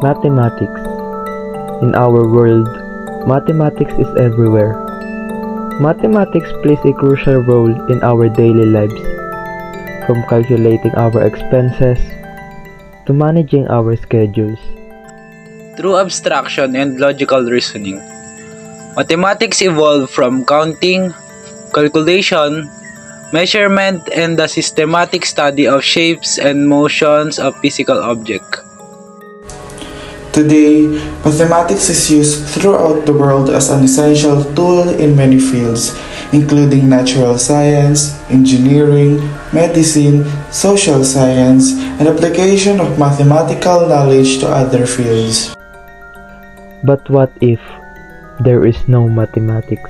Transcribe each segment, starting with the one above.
Mathematics. In our world, mathematics is everywhere. Mathematics plays a crucial role in our daily lives, from calculating our expenses to managing our schedules. Through abstraction and logical reasoning, mathematics evolved from counting, calculation, measurement, and the systematic study of shapes and motions of physical objects. Today, mathematics is used throughout the world as an essential tool in many fields, including natural science, engineering, medicine, social science, and application of mathematical knowledge to other fields. But what if there is no mathematics?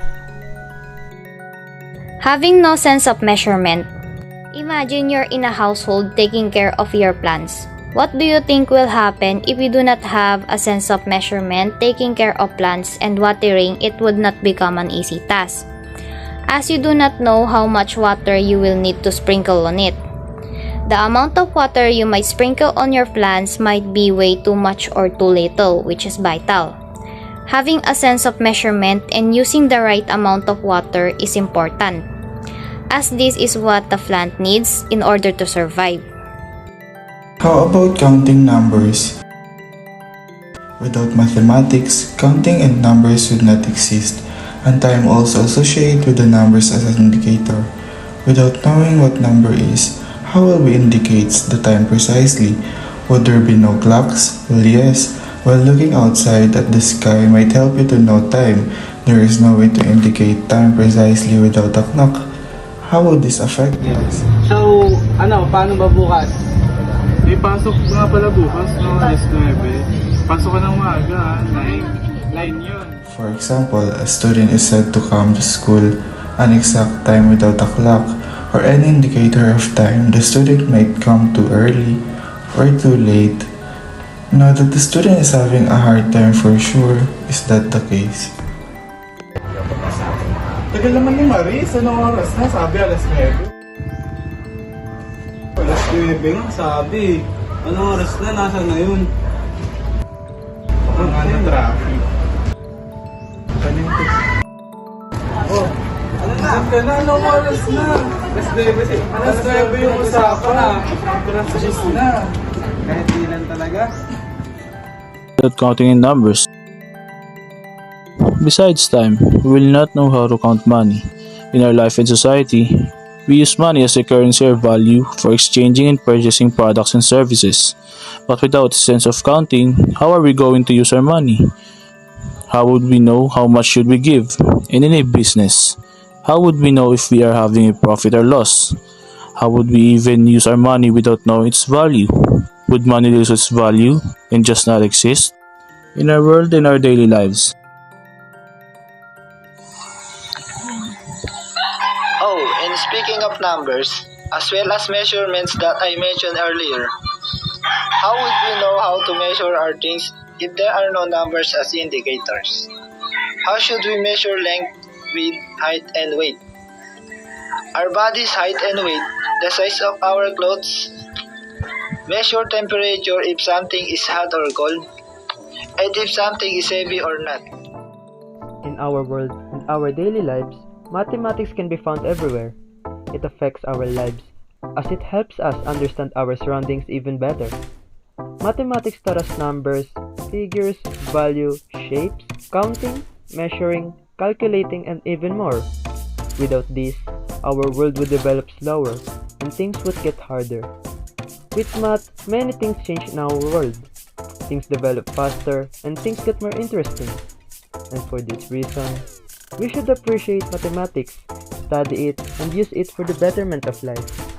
Having no sense of measurement. Imagine you're in a household taking care of your plants. What do you think will happen if you do not have a sense of measurement? Taking care of plants and watering it would not become an easy task, as you do not know how much water you will need to sprinkle on it. The amount of water you might sprinkle on your plants might be way too much or too little, which is vital. Having a sense of measurement and using the right amount of water is important, as this is what the plant needs in order to survive. How about counting numbers? Without mathematics, counting and numbers would not exist, and time also associated with the numbers as an indicator. Without knowing what number is, how will we indicate the time precisely? Would there be no clocks? Well, yes. While looking outside at the sky might help you to know time, there is no way to indicate time precisely without a clock. How would this affect us? So, paano ba bukas? May pasok nga pala bukas, no? Alas 9. Pasok ka ng maaga, 9 yun. For example, a student is said to come to school an exact time without a clock or any indicator of time. The student might come too early or too late. Know that the student is having a hard time for sure. Is that the case? Tagal naman ni Maris, anong oras na? Sabi alas 9. Alas 9 nga, sabi. Anong oras na? Nasaan na yun? Ang ano traffic. Oh, ano na? Anong oras na? Alas 9 yung usapan. Alas 10 na. Kahit ilan talaga. Without counting in numbers. Besides time, we will not know how to count money. In our life and society, we use money as a currency or value for exchanging and purchasing products and services. But without a sense of counting, how are we going to use our money? How would we know how much should we give? And in a business, how would we know if we are having a profit or loss? How would we even use our money without knowing its value? Would money lose its value and just not exist? In our world and our daily lives. Oh, and speaking of numbers, as well as measurements that I mentioned earlier, how would we know how to measure our things if there are no numbers as indicators? How should we measure length, width, height, and weight? Our body's height and weight, the size of our clothes, measure temperature if something is hot or cold, and if something is heavy or not. In our world and our daily lives, mathematics can be found everywhere. It affects our lives as it helps us understand our surroundings even better. Mathematics taught us numbers, figures, value, shapes, counting, measuring, calculating, and even more. Without this, our world would develop slower and things would get harder. With math, many things change in our world. Things develop faster and things get more interesting. And for this reason, we should appreciate mathematics, study it, and use it for the betterment of life.